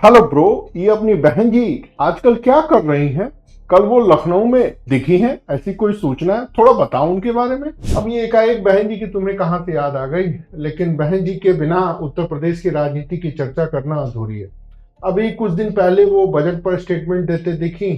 Hello bro. ये अपनी बहन जी आजकल क्या कर रही हैं? कल वो लखनऊ में दिखी हैं, ऐसी कोई सूचना है? थोड़ा बताओ उनके बारे में। अब ये एकाएक बहन जी की तुम्हें कहाँ से याद आ गई? लेकिन बहन जी के बिना उत्तर प्रदेश की राजनीति की चर्चा करना अधूरी है। अभी कुछ दिन पहले वो बजट पर स्टेटमेंट देते दिखी,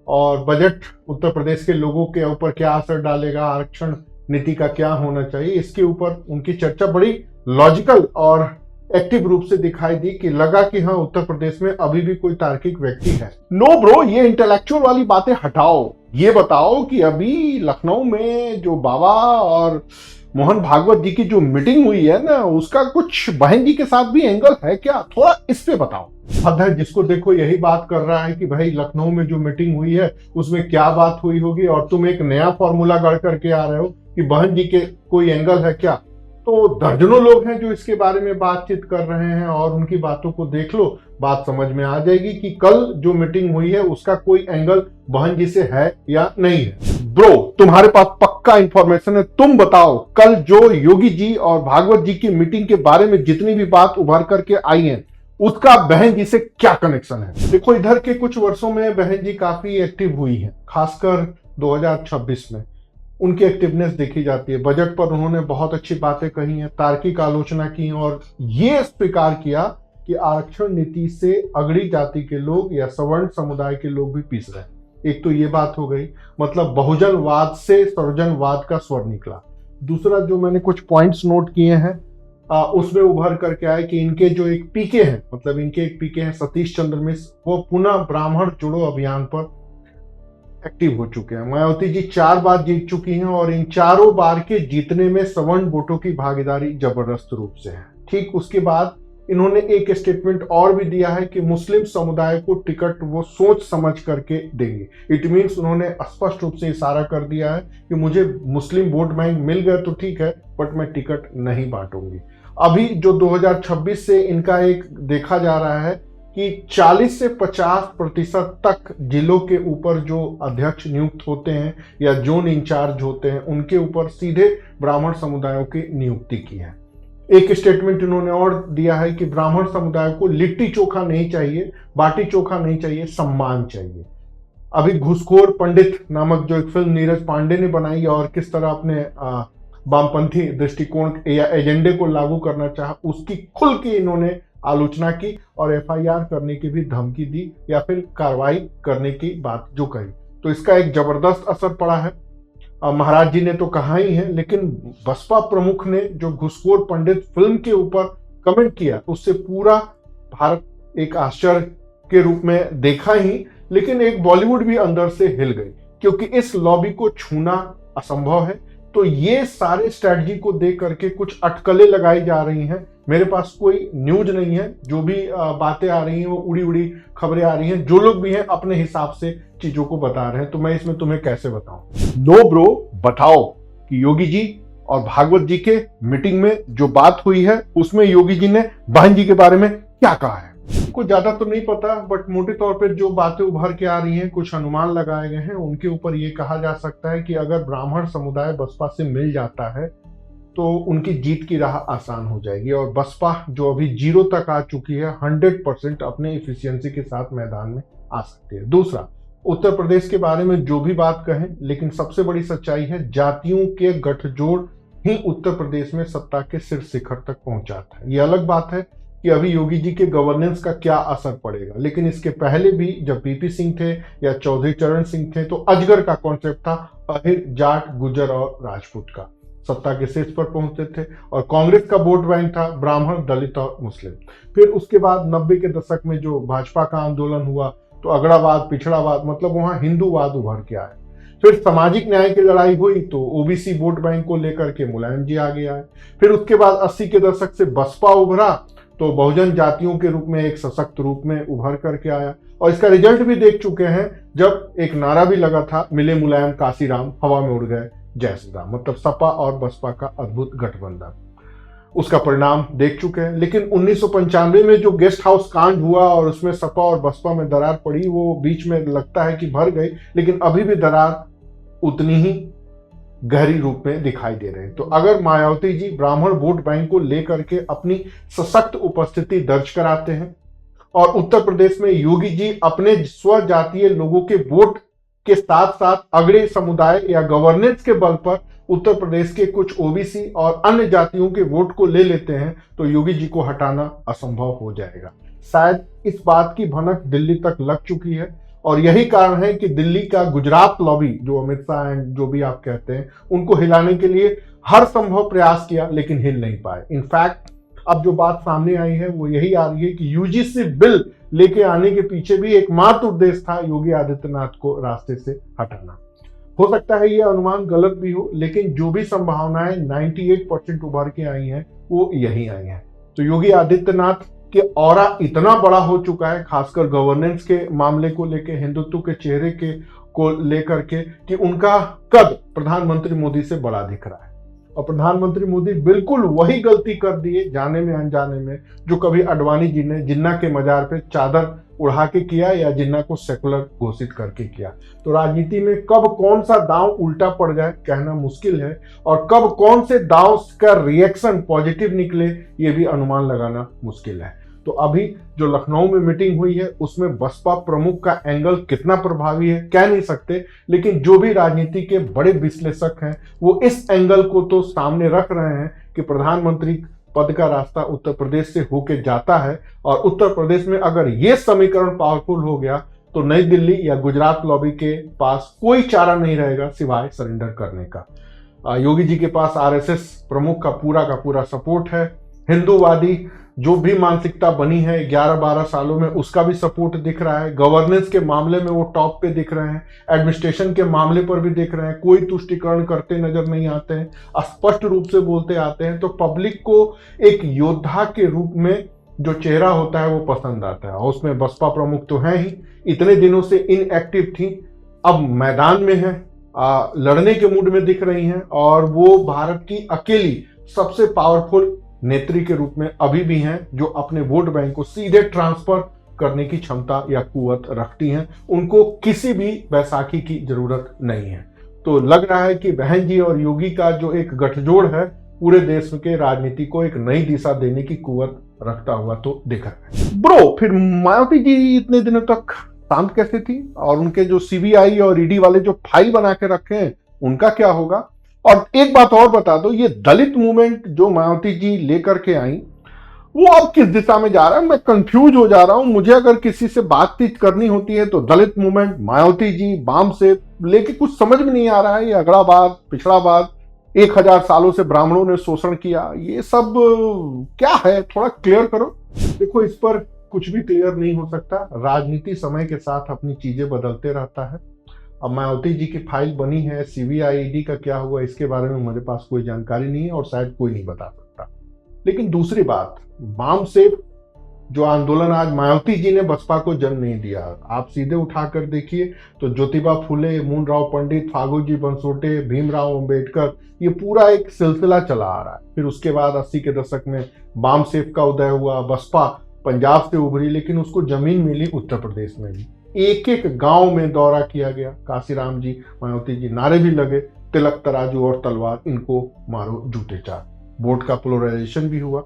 और बजट उत्तर प्रदेश के लोगों के ऊपर क्या असर डालेगा, आरक्षण नीति का क्या होना चाहिए, इसके ऊपर उनकी चर्चा बड़ी लॉजिकल और एक्टिव रूप से दिखाई दी कि लगा कि हाँ, उत्तर प्रदेश में अभी भी कोई तार्किक व्यक्ति है। नो ब्रो, ये इंटेलेक्चुअल वाली बातें हटाओ। ये बताओ कि अभी लखनऊ में जो बाबा और मोहन भागवत जी की जो मीटिंग हुई है ना, उसका कुछ बहन जी के साथ भी एंगल है क्या? थोड़ा इस पे बताओ। हद है, जिसको देखो यही बात कर रहा है कि भाई लखनऊ में जो मीटिंग हुई है उसमें क्या बात हुई होगी, और तुम एक नया फॉर्मूला गढ़ करके आ रहे हो कि बहन जी के कोई एंगल है क्या। तो दर्जनों लोग हैं जो इसके बारे में बातचीत कर रहे हैं, और उनकी बातों को देख लो, बात समझ में आ जाएगी कि कल जो मीटिंग हुई है उसका कोई एंगल बहन जी से है या नहीं है। ब्रो, तुम्हारे पास पक्का इंफॉर्मेशन है, तुम बताओ कल जो योगी जी और भागवत जी की मीटिंग के बारे में जितनी भी बात उभर करके आई है उसका बहन जी से क्या कनेक्शन है? देखो, इधर के कुछ वर्षों में बहन जी काफी एक्टिव हुई है, खासकर 2026 में उनकी एक्टिवनेस देखी जाती है। बजट पर उन्होंने बहुत अच्छी बातें कही हैं, तार्किक आलोचना की, और ये स्वीकार किया कि आरक्षण नीति से अगड़ी जाति के लोग या सवर्ण समुदाय के लोग भी पीस रहे हैं। एक तो ये बात हो गई, मतलब बहुजनवाद से सर्वजनवाद का स्वर निकला। दूसरा, जो मैंने कुछ पॉइंट्स नोट किए हैं उसमें उभर करके आए कि इनके जो एक पीके हैं, मतलब इनके एक पीके हैं सतीश चंद्र मिश्र, वो पुनः ब्राह्मण जुड़ो अभियान पर एक्टिव हो चुके हैं। मायावती जी 4 बार जीत चुकी हैं, और इन चारों बार के जीतने में सवर्ण वोटों की भागीदारी जबरदस्त रूप से है। ठीक उसके बाद इन्होंने एक स्टेटमेंट और भी दिया है कि मुस्लिम समुदाय को टिकट वो सोच समझ करके देंगे। इट मीन्स उन्होंने स्पष्ट रूप से इशारा कर दिया है कि मुझे मुस्लिम वोट बैंक मिल गए तो ठीक है, बट मैं टिकट नहीं बांटूंगी। अभी जो 2026 से इनका एक देखा जा रहा है कि 40 से 50% तक जिलों के ऊपर जो अध्यक्ष नियुक्त होते हैं या जोन इंचार्ज होते हैं, उनके ऊपर सीधे ब्राह्मण समुदायों की नियुक्ति की है। एक स्टेटमेंट इन्होंने और दिया है कि ब्राह्मण समुदाय को लिट्टी चोखा नहीं चाहिए, बाटी चोखा नहीं चाहिए, सम्मान चाहिए। अभी घूसखोर पंडित नामक जो एक फिल्म नीरज पांडे ने बनाई और किस तरह अपने वामपंथी दृष्टिकोण या एजेंडे को लागू करना चाहा, उसकी खुल के इन्होंने आलोचना की और एफआईआर करने की भी धमकी दी, या फिर कार्रवाई करने की बात जो कही। तो इसका एक जबरदस्त असर पड़ा है। महाराज जी ने तो कहा ही है, लेकिन बसपा प्रमुख ने जो घुसखोर पंडित फिल्म के ऊपर कमेंट किया, उससे पूरा भारत एक आश्चर्य के रूप में देखा ही, लेकिन एक बॉलीवुड भी अंदर से हिल गई, क्योंकि इस लॉबी को छूना असंभव है। तो ये सारे स्ट्रैटेजी को देख करके कुछ अटकलें लगाई जा रही हैं। मेरे पास कोई न्यूज नहीं है, जो भी बातें आ रही हैं वो उड़ी उड़ी खबरें आ रही हैं। जो लोग भी हैं अपने हिसाब से चीजों को बता रहे हैं, तो मैं इसमें तुम्हें कैसे बताऊं? नो ब्रो, बताओ कि योगी जी और भागवत जी के मीटिंग में जो बात हुई है उसमें योगी जी ने बहन जी के बारे में क्या कहा है। कुछ ज्यादा तो नहीं पता, बट मोटे तौर पे जो बातें उभर के आ रही हैं, कुछ अनुमान लगाए गए हैं, उनके ऊपर ये कहा जा सकता है कि अगर ब्राह्मण समुदाय बसपा से मिल जाता है तो उनकी जीत की राह आसान हो जाएगी, और बसपा जो अभी 0 तक आ चुकी है, 100% अपने इफिशियंसी के साथ मैदान में आ सकती है। दूसरा, उत्तर प्रदेश के बारे में जो भी बात कहें, लेकिन सबसे बड़ी सच्चाई है जातियों के गठजोड़ ही उत्तर प्रदेश में सत्ता के शीर्ष शिखर तक पहुंचाता है। ये अलग बात है कि अभी योगी जी के गवर्नेंस का क्या असर पड़ेगा, लेकिन इसके पहले भी जब पीपी सिंह थे या चौधरी चरण सिंह थे, तो अजगर का कॉन्सेप्ट था, अहिर, जाट, गुजर और राजपूत का सत्ता के शीर्ष पर पहुंचते थे, और कांग्रेस का वोट बैंक था ब्राह्मण, दलित और मुस्लिम। फिर उसके बाद 90 के दशक में जो भाजपा का आंदोलन हुआ, तो अगड़ावाद, पिछड़ावाद, मतलब वहां हिंदूवाद उभर के आए। फिर सामाजिक न्याय की लड़ाई हुई तो ओबीसी वोट बैंक को लेकर के मुलायम जी आगे आए। फिर उसके बाद 80 के दशक से बसपा उभरा, तो बहुजन जातियों के रूप में एक सशक्त रूप में उभर करके आया, और इसका रिजल्ट भी देख चुके हैं। जब एक नारा भी लगा था, मिले मुलायम काशीराम, हवा में उड़ गए जय श्री राम, मतलब सपा और बसपा का अद्भुत गठबंधन, उसका परिणाम देख चुके हैं। लेकिन 1995 में जो गेस्ट हाउस कांड हुआ और उसमें सपा और बसपा में दरार पड़ी, वो बीच में लगता है कि भर गई, लेकिन अभी भी दरार उतनी ही गहरी रूप में दिखाई दे रहे हैं। तो अगर मायावती जी ब्राह्मण वोट बैंक को लेकर के अपनी सशक्त उपस्थिति दर्ज कराते हैं और उत्तर प्रदेश में योगी जी अपने स्वजातीय लोगों के वोट के साथ साथ अग्रणी समुदाय या गवर्नेंस के बल पर उत्तर प्रदेश के कुछ ओबीसी और अन्य जातियों के वोट को ले लेते हैं तो योगी जी को हटाना असंभव हो जाएगा। शायद इस बात की भनक दिल्ली तक लग चुकी है और यही कारण है कि दिल्ली का गुजरात लॉबी, जो अमित शाह एंड जो भी आप कहते हैं, उनको हिलाने के लिए हर संभव प्रयास किया लेकिन हिल नहीं पाए। इनफैक्ट अब जो बात सामने आई है वो यही आ रही है कि यूजीसी बिल लेके आने के पीछे भी एकमात्र उद्देश्य था योगी आदित्यनाथ को रास्ते से हटाना। हो सकता है ये अनुमान गलत भी हो, लेकिन जो भी संभावनाएं 98% उभर के आई हैं वो यही आई हैं। तो योगी आदित्यनाथ के ऑरा इतना बड़ा हो चुका है, खासकर गवर्नेंस के मामले को लेकर, हिंदुत्व के चेहरे के को लेकर के, कि उनका कद प्रधानमंत्री मोदी से बड़ा दिख रहा है। और प्रधानमंत्री मोदी बिल्कुल वही गलती कर दिए जाने में अनजाने में जो कभी अडवाणी जी ने जिन्ना के मजार पे चादर उड़ा के किया या जिन्ना को सेकुलर घोषित करके किया। तो राजनीति में कब कौन सा दांव उल्टा पड़ जाए कहना मुश्किल है, और कब कौन से दांव का रिएक्शन पॉजिटिव निकले ये भी अनुमान लगाना मुश्किल है। तो अभी जो लखनऊ में मीटिंग हुई है उसमें बसपा प्रमुख का एंगल कितना प्रभावी है कह नहीं सकते, लेकिन जो भी राजनीति के बड़े विश्लेषक हैं वो इस एंगल को तो सामने रख रहे हैं कि प्रधानमंत्री पद का रास्ता उत्तर प्रदेश से होके जाता है, और उत्तर प्रदेश में अगर ये समीकरण पावरफुल हो गया तो नई दिल्ली या गुजरात लॉबी के पास कोई चारा नहीं रहेगा सिवाय सरेंडर करने का। योगी जी के पास आरएसएस प्रमुख का पूरा सपोर्ट है। हिंदूवादी जो भी मानसिकता बनी है 11-12 सालों में उसका भी सपोर्ट दिख रहा है। गवर्नेंस के मामले में वो टॉप पे दिख रहे हैं, एडमिनिस्ट्रेशन के मामले पर भी दिख रहे हैं, कोई तुष्टिकरण करते नजर नहीं आते हैं, स्पष्ट रूप से बोलते आते हैं। तो पब्लिक को एक योद्धा के रूप में जो चेहरा होता है वो पसंद आता है। और उसमें बसपा प्रमुख तो है ही, इतने दिनों से इनएक्टिव थी, अब मैदान में है, लड़ने के मूड में दिख रही हैं, और वो भारत की अकेली सबसे पावरफुल नेत्री के रूप में अभी भी हैं जो अपने वोट बैंक को सीधे ट्रांसफर करने की क्षमता या कुवत रखती हैं। उनको किसी भी बैसाखी की जरूरत नहीं है। तो लग रहा है कि बहन जी और योगी का जो एक गठजोड़ है पूरे देश के राजनीति को एक नई दिशा देने की कुवत रखता हुआ तो दिख रहा है। ब्रो, फिर मायावती जी इतने दिनों तक शांत कैसे थी, और उनके जो सीबीआई और ईडी वाले जो फाइल बना के रखे हैं उनका क्या होगा? और एक बात और बता दो, ये दलित मूवमेंट जो मायावती जी लेकर के आई वो अब किस दिशा में जा रहा है? मैं कंफ्यूज हो जा रहा हूं। मुझे अगर किसी से बातचीत करनी होती है तो दलित मूवमेंट, मायावती जी, बाम से लेके कुछ समझ में नहीं आ रहा है। ये अगड़ाबाद, पिछड़ाबाद, 1000 सालों से ब्राह्मणों ने शोषण किया, ये सब क्या है? थोड़ा क्लियर करो। देखो, इस पर कुछ भी क्लियर नहीं हो सकता। राजनीति समय के साथ अपनी चीजें बदलते रहता है। अब मायावती जी की फाइल बनी है, सीबीआई ईडी का क्या हुआ इसके बारे में मेरे पास कोई जानकारी नहीं है और शायद कोई नहीं बता सकता। लेकिन दूसरी बात, वाम से जो आंदोलन आज मायावती जी ने बसपा को जन्म नहीं दिया। आप सीधे उठाकर देखिए तो ज्योतिबा फुले, मून राव पंडित, फागू जी बनसोटे, भीमराव अंबेडकर, ये पूरा एक सिलसिला चला आ रहा है। फिर उसके बाद 80 के दशक में वाम सेफ का उदय हुआ, बसपा पंजाब से उभरी, लेकिन उसको जमीन मिली उत्तर प्रदेश में भी। एक एक गांव में दौरा किया गया, काशीराम जी, मायावती जी, नारे भी लगे, तिलक तराजू और तलवार, इनको मारो जूते चार। वोट का पोलराइजेशन भी हुआ,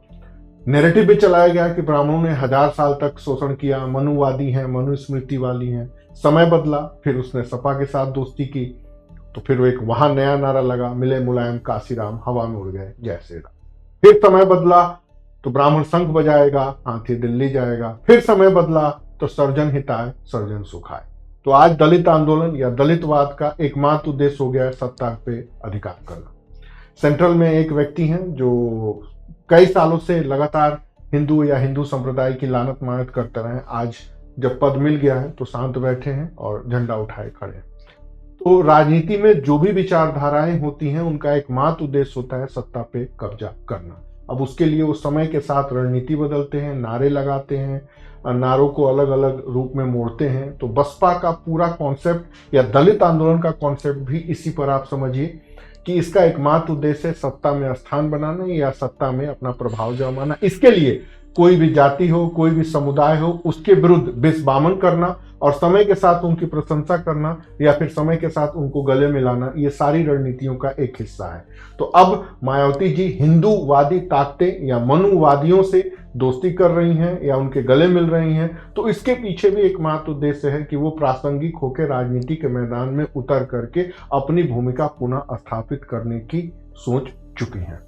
नैरेटिव भी चलाया गया कि ब्राह्मणों ने 1000 साल तक शोषण किया, मनुवादी हैं, मनुस्मृति वाली हैं। समय बदला, फिर उसने सपा के साथ दोस्ती की, तो फिर एक वहां नया नारा लगा, मिले मुलायम काशीराम, हवा में उड़ गए जय श्री राम। फिर समय बदला तो ब्राह्मण शंख बजाएगा, हाथी दिल्ली जाएगा। फिर समय बदला तो सर्जन हिताय सर्जन सुखाय। तो आज दलित आंदोलन या दलितवाद का एकमात्र उद्देश्य हो गया है सत्ता पे अधिकार करना। सेंट्रल में एक व्यक्ति हैं जो कई सालों से लगातार हिंदू या हिंदू संप्रदाय की लानत मानत करते रहे, आज जब पद मिल गया है तो शांत बैठे हैं और झंडा उठाए खड़े हैं। तो राजनीति में जो भी विचारधाराएं होती हैं उनका एकमात्र उद्देश्य होता है सत्ता पे कब्जा करना। अब उसके लिए वो समय के साथ रणनीति बदलते हैं, नारे लगाते हैं, नारों को अलग अलग रूप में मोड़ते हैं। तो बसपा का पूरा कॉन्सेप्ट या दलित आंदोलन का कॉन्सेप्ट भी इसी पर आप समझिए कि इसका एकमात्र उद्देश्य है सत्ता में स्थान बनाना या सत्ता में अपना प्रभाव जमाना। इसके लिए कोई भी जाति हो, कोई भी समुदाय हो, उसके विरुद्ध विषबामन करना और समय के साथ उनकी प्रशंसा करना या फिर समय के साथ उनको गले मिलाना, ये सारी रणनीतियों का एक हिस्सा है। तो अब मायावती जी हिंदूवादी ताकतें या मनुवादियों से दोस्ती कर रही हैं या उनके गले मिल रही हैं, तो इसके पीछे भी एक महत्व उद्देश्य है कि वो प्रासंगिक होकर राजनीति के मैदान में उतर करके अपनी भूमिका पुनः स्थापित करने की सोच चुकी हैं।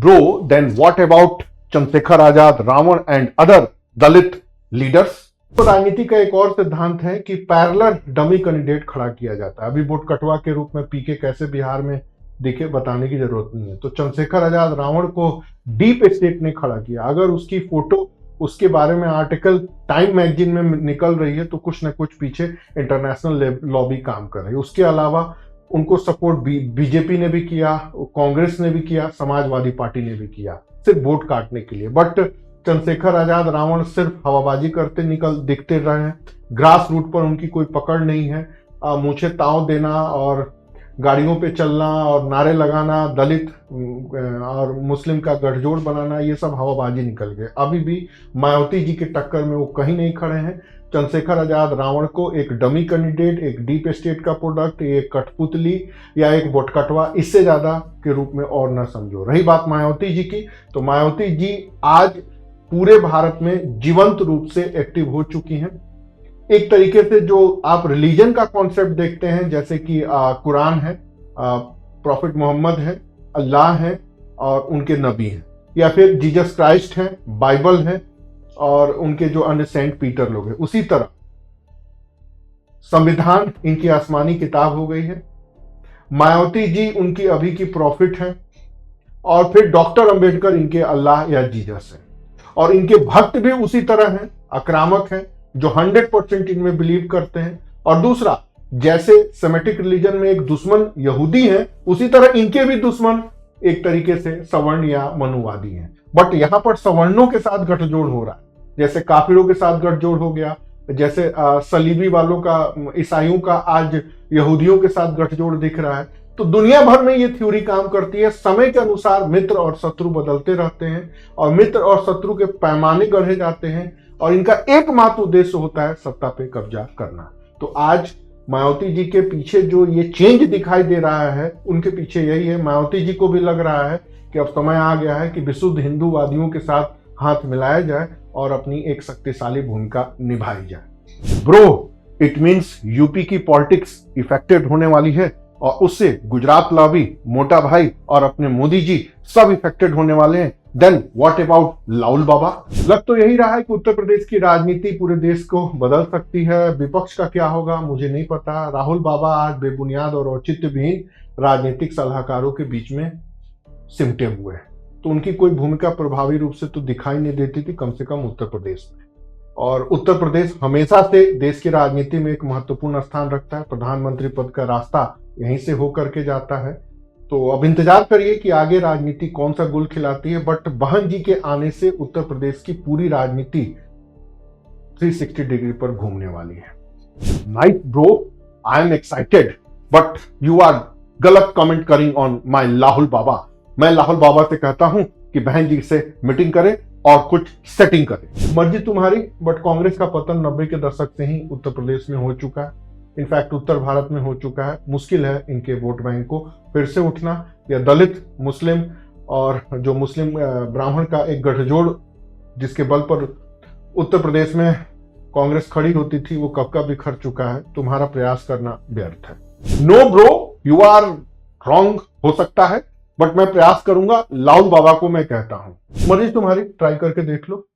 Bro, then what about Chandrashekhar Azad, Ravan and other Dalit leaders? तो राजनीति का एक और सिद्धांत है कि पैरेलल डमी कैंडिडेट खड़ा किया जाता है। अभी वोट कटवा के रूप में पीके कैसे बिहार में दिखे बताने की जरूरत नहीं है। तो चंद्रशेखर आजाद रावण को डीप स्टेट ने खड़ा किया। अगर उसकी फोटो, उसके बारे में आर्टिकल टाइम मैगजीन में निकल रही है तो कुछ न कुछ पीछे इंटरनेशनल लॉबी काम कर रही है। उसके अलावा उनको सपोर्ट बीजेपी ने भी किया, कांग्रेस ने भी किया, समाजवादी पार्टी ने भी किया, सिर्फ वोट काटने के लिए। बट चंद्रशेखर आजाद रावण सिर्फ हवाबाजी करते दिखते रहे हैं। ग्रास रूट पर उनकी कोई पकड़ नहीं है। मुझे ताव देना और गाड़ियों पे चलना और नारे लगाना, दलित और मुस्लिम का गठजोड़ बनाना, ये सब हवाबाजी निकल गए। अभी भी मायावती जी के टक्कर में वो कहीं नहीं खड़े हैं। चंद्रशेखर आजाद रावण को एक डमी कैंडिडेट, एक डीप स्टेट का प्रोडक्ट, एक कठपुतली या एक बोटकटवा, इससे ज्यादा के रूप में और न समझो। रही बात मायावती जी की, तो मायावती जी आज पूरे भारत में जीवंत रूप से एक्टिव हो चुकी हैं। एक तरीके से जो आप रिलीजन का कॉन्सेप्ट देखते हैं, जैसे कि कुरान है, प्रॉफिट मोहम्मद है, अल्लाह है और उनके नबी हैं, या फिर जीसस क्राइस्ट है, बाइबल है और उनके जो अन्य सेंट पीटर लोग हैं, उसी तरह संविधान इनकी आसमानी किताब हो गई है। मायावती जी उनकी अभी की प्रॉफिट है और फिर डॉक्टर अंबेडकर इनके अल्लाह या जीसस है। और इनके भक्त भी उसी तरह हैं, आक्रामक हैं, जो 100% इनमें बिलीव करते हैं। और दूसरा, जैसे सेमेटिक रिलीजन में एक दुश्मन यहूदी है, उसी तरह इनके भी दुश्मन एक तरीके से सवर्ण या मनुवादी हैं। बट यहां पर सवर्णों के साथ गठजोड़ हो रहा है, जैसे काफिरों के साथ गठजोड़ हो गया, जैसे सलीबी वालों का, ईसाइयों का आज यहूदियों के साथ गठजोड़ दिख रहा है। तो दुनिया भर में ये थ्योरी काम करती है। समय के अनुसार मित्र और शत्रु बदलते रहते हैं और मित्र और शत्रु के पैमाने गढ़े जाते हैं और इनका एकमात्र उद्देश्य होता है सत्ता पे कब्जा करना। तो आज मायावती जी के पीछे जो ये चेंज दिखाई दे रहा है, उनके पीछे यही है। मायावती जी को भी लग रहा है कि अब समय आ गया है कि विशुद्ध हिंदूवादियों के साथ हाथ मिलाया जाए और अपनी एक शक्तिशाली भूमिका निभाई जाए। ब्रो, इट मीन्स यूपी की पॉलिटिक्स इफेक्टेड होने वाली है और उससे गुजरात लॉबी, मोटा भाई और अपने मोदी जी सब इफेक्टेड होने वाले हैं। देन व्हाट अबाउट लाहुल बाबा? लग तो यही रहा है कि उत्तर प्रदेश की राजनीति पूरे देश को बदल सकती है। विपक्ष का क्या होगा मुझे नहीं पता। राहुल बाबा आज बेबुनियाद और औचित्यविहीन राजनीतिक सलाहकारों के बीच में सिमटे हुए हैं, तो उनकी कोई भूमिका प्रभावी रूप से तो दिखाई नहीं देती थी, कम से कम उत्तर प्रदेश में। और उत्तर प्रदेश हमेशा से देश की राजनीति में एक महत्वपूर्ण स्थान रखता है। प्रधानमंत्री पद का रास्ता यहीं से होकर के जाता है। तो अब इंतजार करिए कि आगे राजनीति कौन सा गुल खिलाती है। बट बहन जी के आने से उत्तर प्रदेश की पूरी राजनीति 360 डिग्री पर घूमने वाली है। Nice bro, I am excited, but you are गलत कमेंट करिंग ऑन माय लाहुल बाबा। मैं लाहुल बाबा से कहता हूं कि बहन जी से मीटिंग करे और कुछ सेटिंग करे। मर्जी तुम्हारी, बट कांग्रेस का पतन 90 के दशक से ही उत्तर प्रदेश में हो चुका है। इनफैक्ट उत्तर भारत में हो चुका है। मुश्किल है इनके वोट बैंक को फिर से उठना, या दलित, मुस्लिम और जो मुस्लिम ब्राह्मण का एक गठजोड़ जिसके बल पर उत्तर प्रदेश में कांग्रेस खड़ी होती थी, वो कब का बिखर चुका है। तुम्हारा प्रयास करना व्यर्थ है। No bro, you are wrong हो सकता है, बट मैं प्रयास करूंगा। लाहुल बाबा को मैं कहता हूं, मर्जी तुम्हारी, ट्राई करके देख लो।